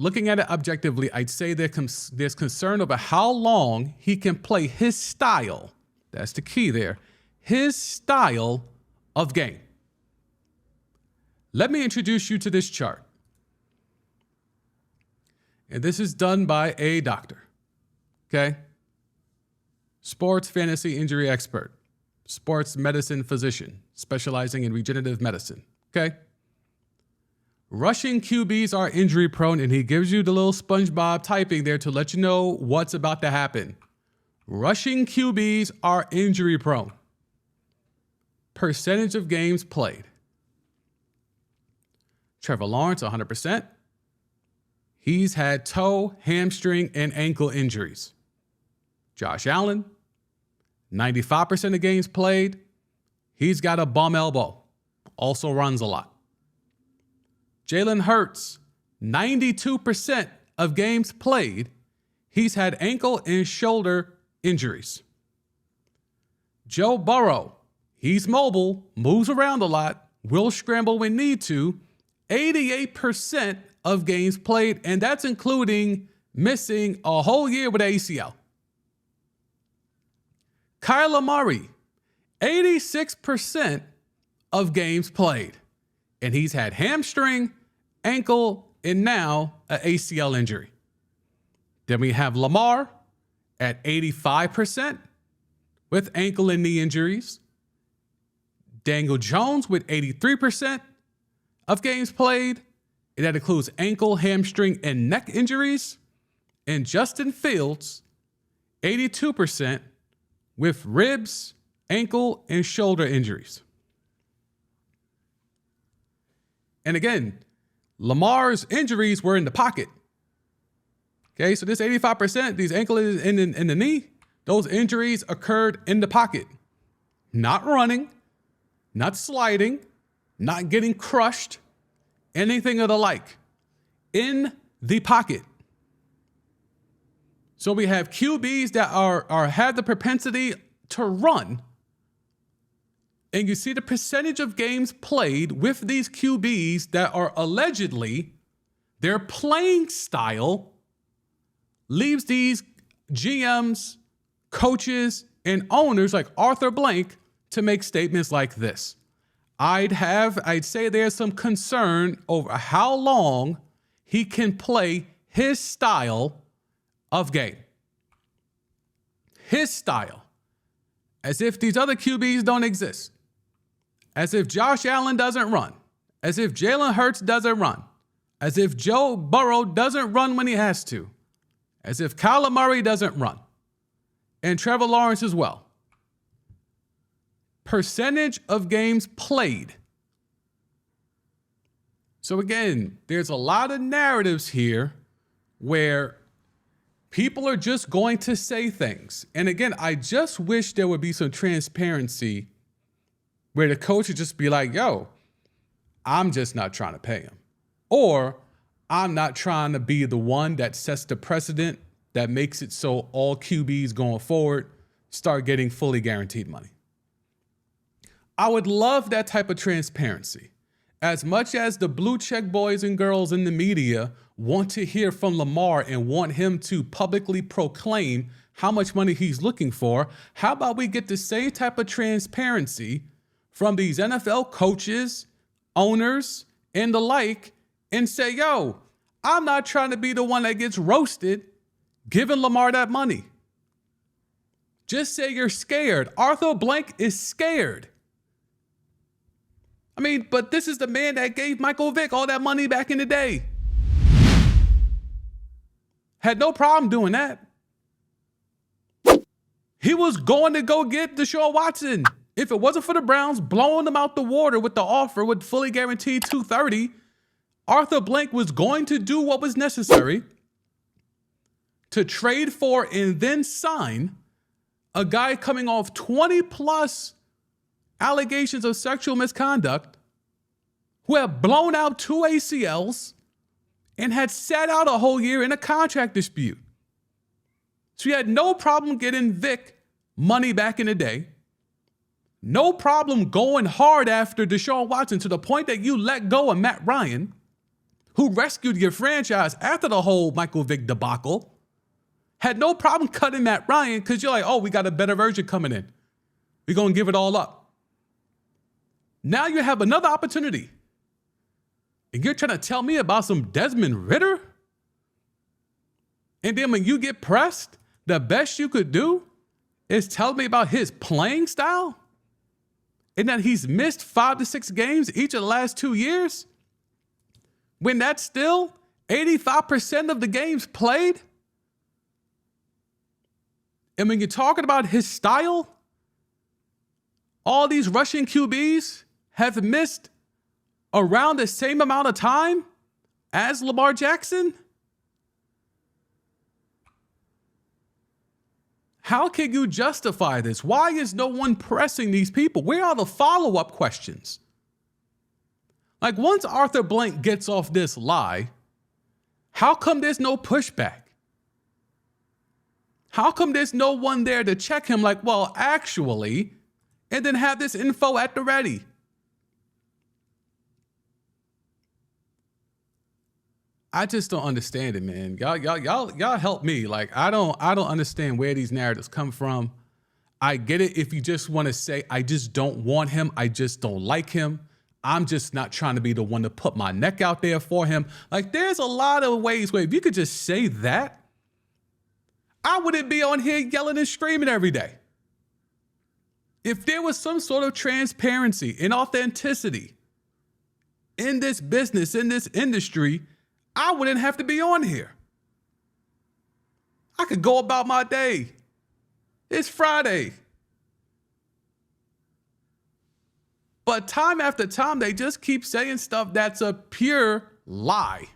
looking at it objectively, I'd say there's concern over how long he can play his style. That's the key there. His style of game. Let me introduce you to this chart. And this is done by a doctor. Okay? Sports fantasy injury expert. Sports medicine physician specializing in regenerative medicine. Okay? Rushing QBs are injury prone, and he gives you the little SpongeBob typing there to let you know what's about to happen. Rushing QBs are injury prone. Percentage of games played. Trevor Lawrence, 100%. He's had toe, hamstring, and ankle injuries. Josh Allen, 95% of games played. He's got a bum elbow. Also runs a lot. Jalen Hurts, 92% of games played. He's had ankle and shoulder injuries. Joe Burrow, he's mobile, moves around a lot, will scramble when need to. 88% of games played, and that's including missing a whole year with ACL. Kyler Murray, 86% of games played, and he's had hamstring, ankle, and now an ACL injury. Then we have Lamar at 85% with ankle and knee injuries. Daniel Jones with 83% of games played, and that includes ankle, hamstring, and neck injuries. And Justin Fields, 82% with ribs, ankle, and shoulder injuries. And again, Lamar's injuries were in the pocket. Okay, so this 85%, these ankle and the knee, those injuries occurred in the pocket. Not running, not sliding, not getting crushed, anything of the like. In the pocket. So we have QBs that have the propensity to run. And you see the percentage of games played with these QBs that are allegedly their playing style leaves these GMs, coaches, and owners like Arthur Blank to make statements like this. I'd say there's some concern over how long he can play his style of game. His style. As if these other QBs don't exist. As if Josh Allen doesn't run. As if Jalen Hurts doesn't run. As if Joe Burrow doesn't run when he has to. As if Kyler Murray doesn't run. And Trevor Lawrence as well. Percentage of games played. So again, there's a lot of narratives here where people are just going to say things. And again, I just wish there would be some transparency where the coach would just be like, yo, I'm just not trying to pay him. Or I'm not trying to be the one that sets the precedent that makes it so all QBs going forward start getting fully guaranteed money. I would love that type of transparency. As much as the blue check boys and girls in the media want to hear from Lamar and want him to publicly proclaim how much money he's looking for, how about we get the same type of transparency from these NFL coaches, owners, and the like, and say, yo, I'm not trying to be the one that gets roasted giving Lamar that money. Just say you're scared. Arthur Blank is scared. I mean, but this is the man that gave Michael Vick all that money back in the day. Had no problem doing that. He was going to go get Deshaun Watson. If it wasn't for the Browns blowing them out the water with the offer with fully guaranteed $230, Arthur Blank was going to do what was necessary to trade for and then sign a guy coming off 20 plus allegations of sexual misconduct, who had blown out 2 ACLs and had sat out a whole year in a contract dispute. So he had no problem getting Vic money back in the day. No problem going hard after Deshaun Watson to the point that you let go of Matt Ryan, who rescued your franchise after the whole Michael Vick debacle, had no problem cutting Matt Ryan because you're like, oh, we got a better version coming in. We're going to give it all up. Now you have another opportunity. And you're trying to tell me about some Desmond Ridder? And then when you get pressed, the best you could do is tell me about his playing style? And that he's missed 5 to 6 games each of the last 2 years? When that's still 85% of the games played? And when you're talking about his style, all these Russian QBs have missed around the same amount of time as Lamar Jackson? How can you justify this? Why is no one pressing these people? Where are the follow-up questions? Like, once Arthur Blank gets off this lie, how come there's no pushback? How come there's no one there to check him like, well, actually, and then have this info at the ready? I just don't understand it, man. Y'all help me. Like, I don't understand where these narratives come from. I get it if you just want to say, I just don't want him. I just don't like him. I'm just not trying to be the one to put my neck out there for him. Like, there's a lot of ways where if you could just say that, I wouldn't be on here yelling and screaming every day. If there was some sort of transparency and authenticity in this business, in this industry, I wouldn't have to be on here. I could go about my day. It's Friday. But time after time, they just keep saying stuff that's a pure lie.